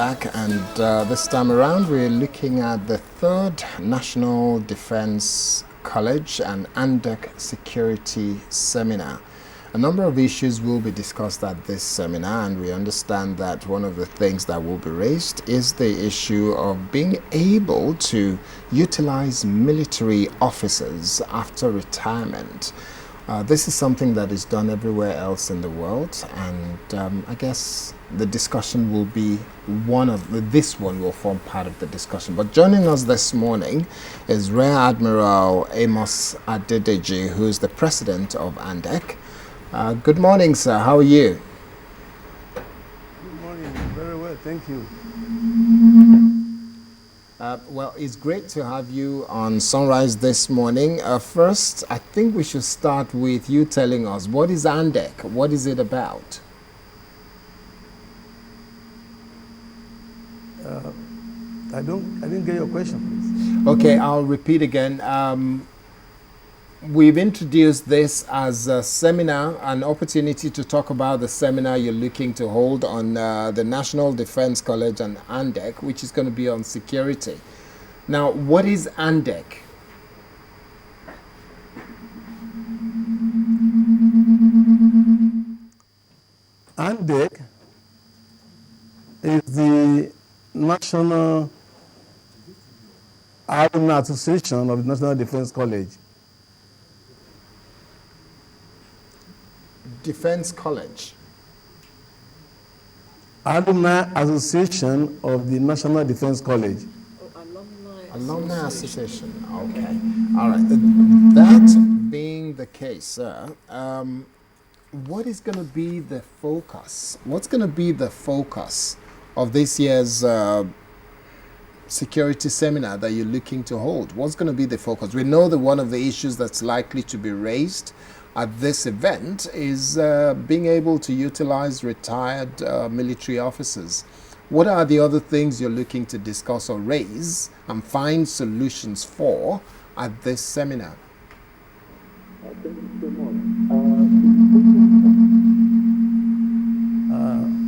back, and this time around we're looking at the third National Defense College and ANDEC Security Seminar. A number of issues will be discussed at this seminar, and we understand that one of the things that will be raised is the issue of being able to utilize military officers after retirement. This is something that is done everywhere else in the world, and I guess the discussion will be this one will form part of the discussion. But joining us this morning is Rear Admiral Amos Adedeji, who is the president of ANDEC. Good morning, sir. How are you? Good morning. Very well, thank you. Well, it's great to have you on Sunrise this morning. First, I think we should start with you telling us, what is ANDEC? What is it about? I didn't get your question, please. Okay, I'll repeat again. We've introduced this as a seminar, an opportunity to talk about the seminar you're looking to hold on the National Defense College and ANDEC, which is going to be on security. Now, what is ANDEC? ANDEC is the National Alumni Association of the National Defense College. Defense College. Alumni Association of the National Defense College. Alumni Association. Okay. All right. That being the case, sir, what is going to be the focus? What's going to be the focus of this year's security seminar that you're looking to hold? What's going to be the focus? We know that one of the issues that's likely to be raised at this event is being able to utilize retired military officers. What are the other things you're looking to discuss or raise and find solutions for at this seminar?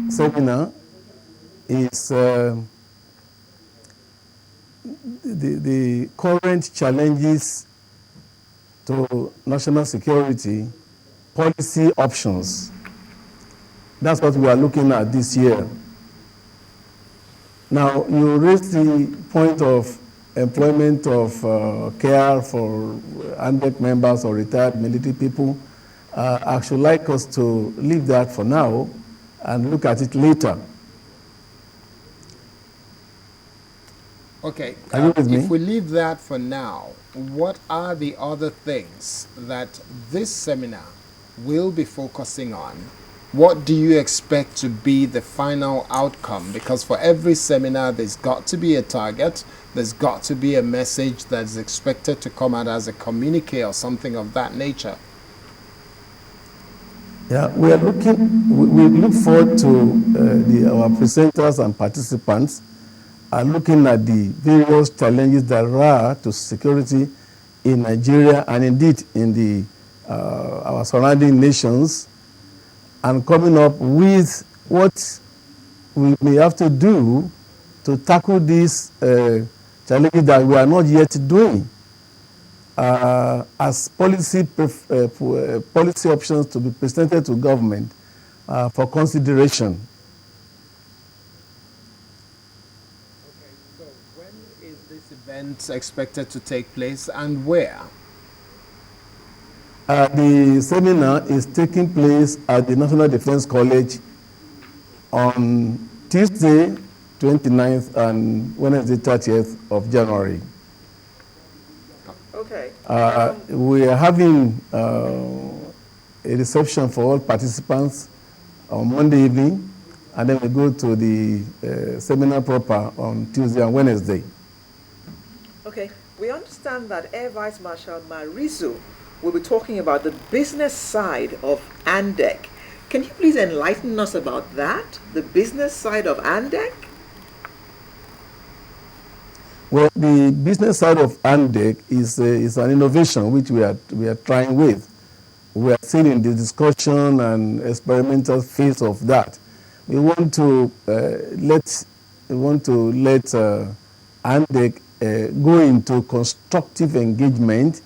Seminar is the current challenges to national security, policy options. That's what we are looking at this year. Now, you raised the point of employment of care for ANDEC members or retired military people. I should like us to leave that for now and look at it later. Okay, Are you with me? if we leave that for now, what are the other things that this seminar will be focusing on? What do you expect to be the final outcome? Because for every seminar, there's got to be a target, there's got to be a message that's expected to come out as a communique or something of that nature. Yeah, we look forward to our presenters and participants are looking at the various challenges that are to security in Nigeria and indeed in our surrounding nations, and coming up with what we may have to do to tackle these challenges that we are not yet doing as policy options to be presented to government for consideration. Event expected to take place and where? The seminar is taking place at the National Defense College on Tuesday 29th and Wednesday 30th of January. Okay. We are having a reception for all participants on Monday evening, and then we go to the seminar proper on Tuesday and Wednesday. Okay, we understand that Air Vice Marshal Marizu will be talking about the business side of ANDEC. Can you please enlighten us about that, the business side of ANDEC? Well, the business side of ANDEC is an innovation which we are trying with. We are still in the discussion and experimental phase of that. We want to let let ANDEC go into constructive engagement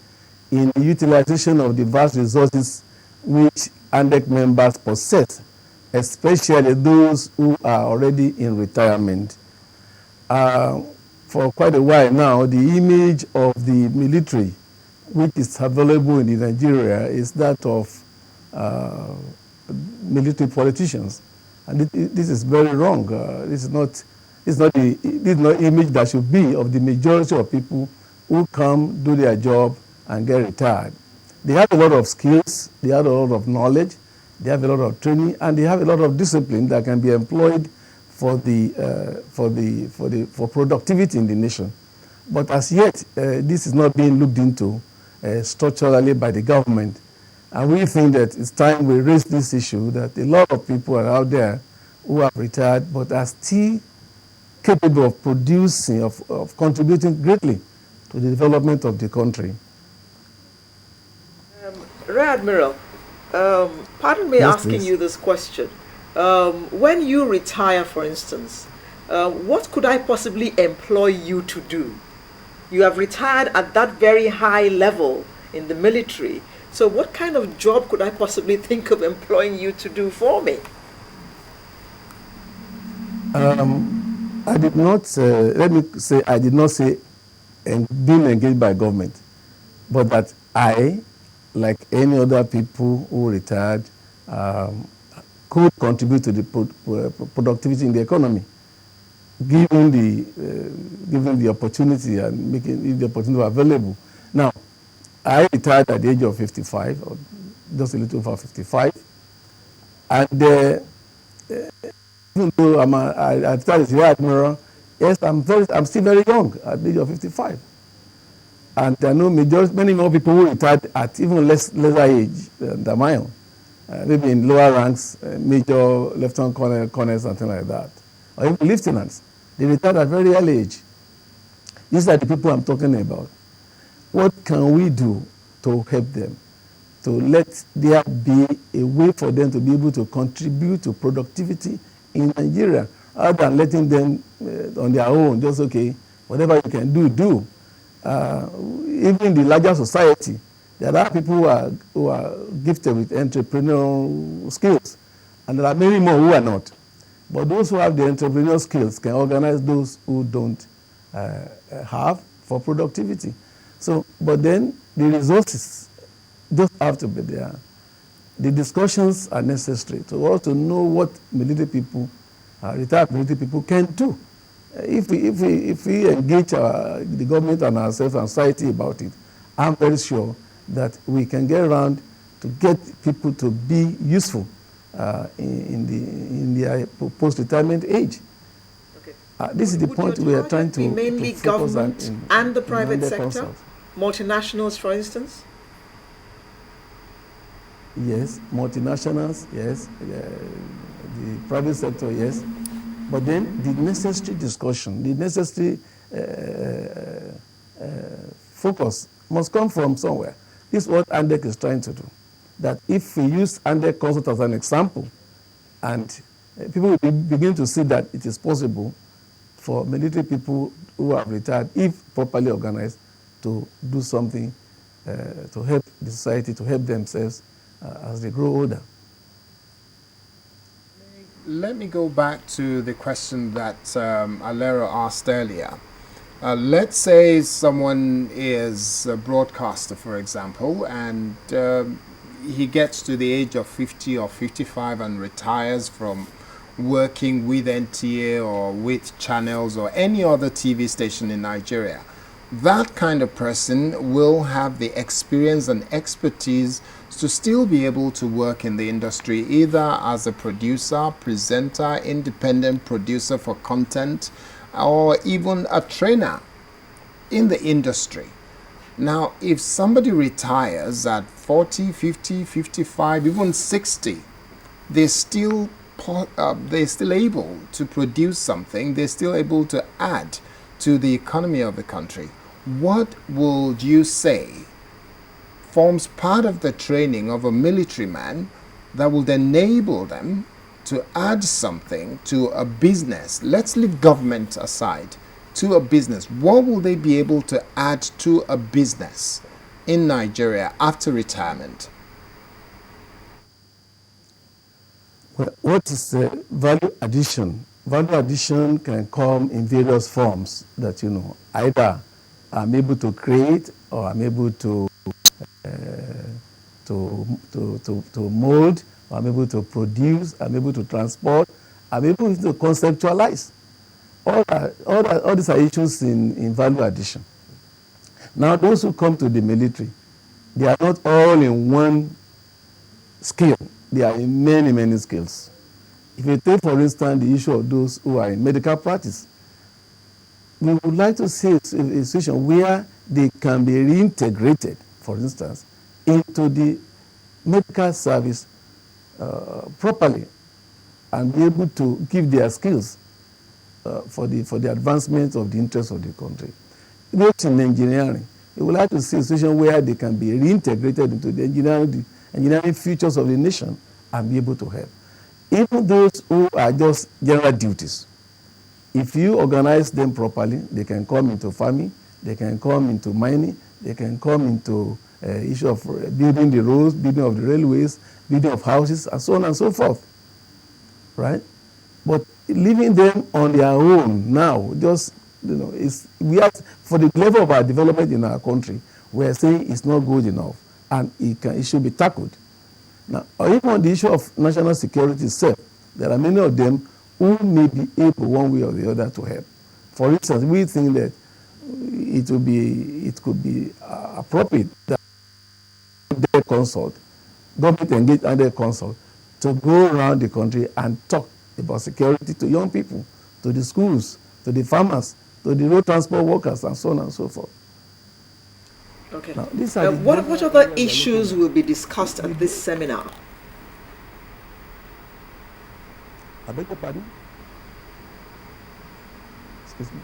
in the utilization of the vast resources which ANDEC members possess, especially those who are already in retirement. For quite a while now, the image of the military, which is available in Nigeria, is that of military politicians, and this is very wrong. This is not the image that should be of the majority of people who come, do their job, and get retired. They have a lot of skills, they have a lot of knowledge, they have a lot of training, and they have a lot of discipline that can be employed for productivity in the nation. But as yet, this is not being looked into structurally by the government. And we think that it's time we raise this issue, that a lot of people are out there who have retired but are still capable of producing, of contributing greatly to the development of the country. Rear Admiral, pardon me Yes, asking please. you this question. When you retire, for instance, what could I possibly employ you to do? You have retired at that very high level in the military. So what kind of job could I possibly think of employing you to do for me? I did not say being engaged by government, but that I, like any other people who retired, could contribute to the productivity in the economy, given the opportunity and making the opportunity available. Now, I retired at the age of 55, or just a little over 55, and even though I retired as Rear Admiral, yes, I'm still very young at the age of 55. And I know many more people who retired at even lesser age than my own, maybe in lower ranks, major, lieutenant colonels, something like that, or even lieutenants. They retired at very early age. These are the people I'm talking about. What can we do to help them? To let there be a way for them to be able to contribute to productivity in Nigeria, other than letting them on their own, just okay, whatever you can do. Even in the larger society, there are people who are gifted with entrepreneurial skills, and there are many more who are not. But those who have the entrepreneurial skills can organize those who don't have for productivity. So, but then the resources just have to be there. The discussions are necessary to also know what military people, retired military people can do. If we engage the government and ourselves and society about it, I'm very sure that we can get around to get people to be useful in their post-retirement age. Okay. This is the Would point your we are target trying be to mainly focus on government and the private the sector? consult. Multinationals, for instance? Yes, multinationals, yes, the private sector, yes. But then the necessary discussion, the necessary focus must come from somewhere. This is what ANDEC is trying to do. That if we use ANDEC Consult as an example, and people will begin to see that it is possible for military people who have retired, if properly organized, to do something to help the society, to help themselves as they grow older. Let me go back to the question that Alero asked earlier. Let's say someone is a broadcaster, for example, and he gets to the age of 50 or 55 and retires from working with NTA or with channels or any other TV station in Nigeria. That kind of person will have the experience and expertise to still be able to work in the industry, either as a producer, presenter, independent producer for content, or even a trainer in the industry. Now, if somebody retires at 40, 50, 55, even 60, they're still able to produce something, they're still able to add to the economy of the country. What would you say forms part of the training of a military man that would enable them to add something to a business, let's leave government aside, to a business, what will they be able to add to a business in Nigeria after retirement? Well, what is value addition? Value addition can come in various forms that, either I'm able to create or I'm able to mold, or I'm able to produce, I'm able to transport, I'm able to conceptualize. All these are issues in value addition. Now, those who come to the military, they are not all in one skill. They are in many, many skills. If you take, for instance, the issue of those who are in medical practice, we would like to see a situation where they can be reintegrated, for instance, into the medical service properly and be able to give their skills for the advancement of the interests of the country. Those in engineering, we would like to see a situation where they can be reintegrated into the engineering futures of the nation and be able to help. Even those who are just general duties, if you organize them properly, they can come into farming, they can come into mining, they can come into issue of building the roads, building of the railways, building of houses, and so on and so forth, right? But leaving them on their own now, just, for the level of our development in our country, we're saying it's not good enough, and it should be tackled. Now, even on the issue of national security itself, there are many of them who may be able, one way or the other, to help. For instance, we think that it could be appropriate that their consult, government engaged under consult, to go around the country and talk about security to young people, to the schools, to the farmers, to the road transport workers, and so on and so forth. Okay. Now, what other issues will be discussed at this seminar? I beg your pardon? Excuse me.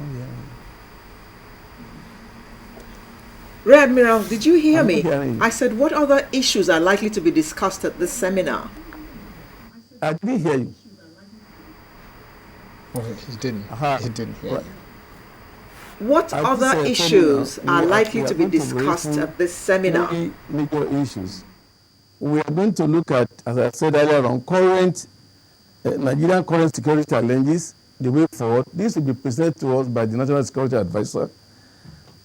Oh, yeah. Rear Admiral, did you hear me? Hearing you. I said, what other issues are likely to be discussed at this seminar? I didn't hear you. Well, he didn't. Aha. He didn't hear Right. you. What At other this issues seminar, are we likely are to be going to discussed raise at this seminar? three major issues. We are going to look at, as I said earlier, on current Nigerian current security challenges, the way forward. This will be presented to us by the National Security Advisor.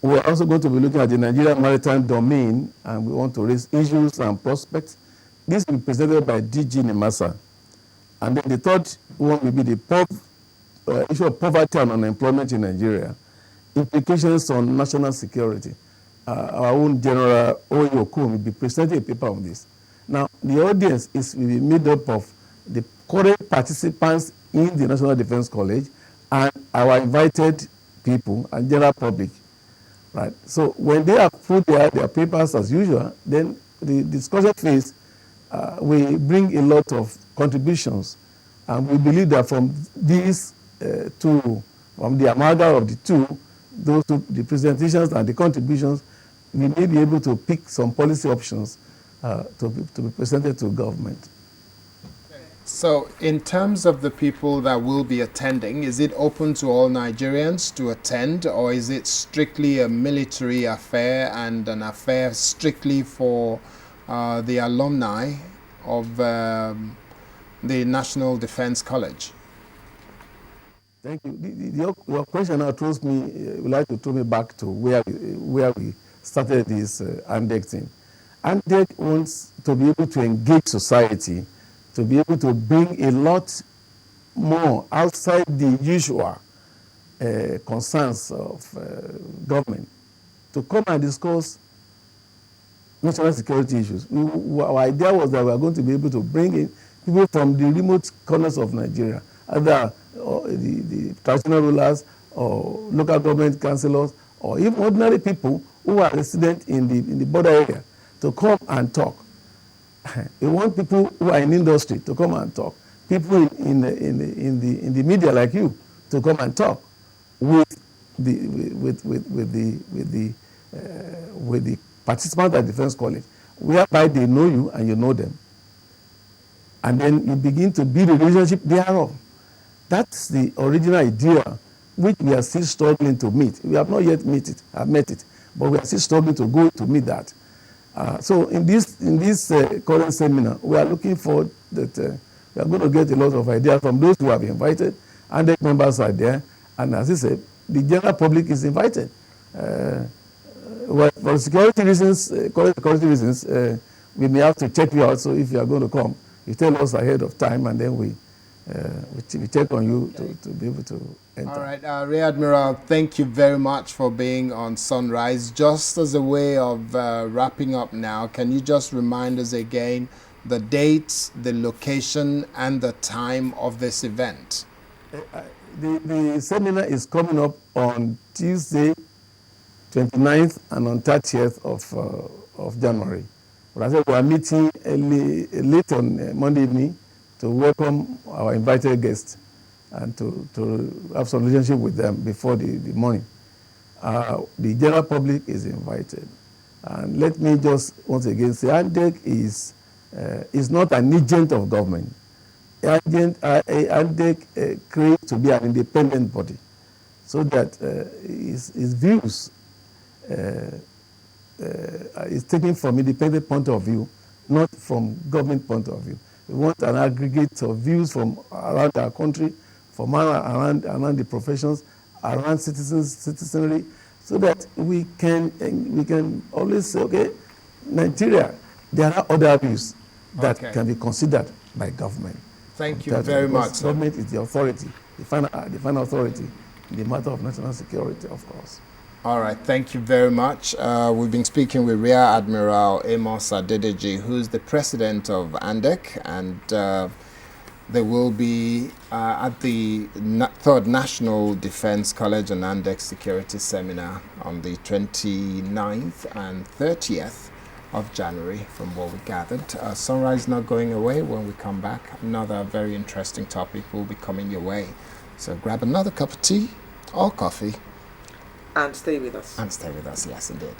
We are also going to be looking at the Nigerian maritime domain, and we want to raise issues and prospects. This will be presented by DG Nimasa. And then the third one will be the issue of poverty and unemployment in Nigeria, implications on national security. Our own General Oyokun will be presenting a paper on this. Now, the audience will be made up of the current participants in the National Defense College and our invited people and general public. Right. So when they have put their papers as usual, then the discussion phase will bring a lot of contributions, and we believe that from these two, from the amalgam of the two, the presentations and the contributions, we may be able to pick some policy options to be presented to government. So, in terms of the people that will be attending, is it open to all Nigerians to attend, or is it strictly a military affair and an affair strictly for the alumni of the National Defense College? Thank you. Your question now throws me, would like to throw me back to where we started this ANDEC thing. ANDEC wants to be able to engage society, to be able to bring a lot more outside the usual concerns of government, to come and discuss national security issues. Our idea was that we are going to be able to bring in people from the remote corners of Nigeria, either the traditional rulers or local government councillors, or even ordinary people who are resident in the border area, to come and talk. We want people who are in industry to come and talk. People in the media like you to come and talk with the participants at Defense College, whereby they know you and you know them. and then you begin to build a relationship thereof. That's the original idea, which we are still struggling to meet. We have not yet met it, but we are still struggling to go to meet that. So in this current seminar, we are looking forward that we are going to get a lot of ideas from those who have invited, and the members are there. And as I said, the general public is invited. Well, for security reasons, we may have to check you out. So if you are going to come, you tell us ahead of time, and then we check on you to be able to enter. All right, Rear Admiral, thank you very much for being on Sunrise. Just as a way of wrapping up now, can you just remind us again the dates, the location, and the time of this event? The seminar is coming up on Tuesday, 29th, and on 30th of January. But I said we are meeting late on Monday evening to welcome our invited guests and to have some relationship with them before the morning. The general public is invited. And let me just once again say, ANDEC is not an agent of government. ANDEC created to be an independent body, so that his views is taken from independent point of view, not from government point of view. We want an aggregate of views from around our country, from around the professions, around citizenry, so that we can always say, okay, Nigeria, there are other views that can be considered by government. Thank you very much. Government is the authority, the final authority in the matter of national security, of course. All right, thank you very much. We've been speaking with Rear Admiral Amos Adedeji, who's the president of ANDEC, and they will be at the 3rd National Defense College and ANDEC Security Seminar on the 29th and 30th of January, from what we gathered. Sunrise not going away. When we come back, another very interesting topic will be coming your way. So grab another cup of tea or coffee. And stay with us. And stay with us, yes indeed.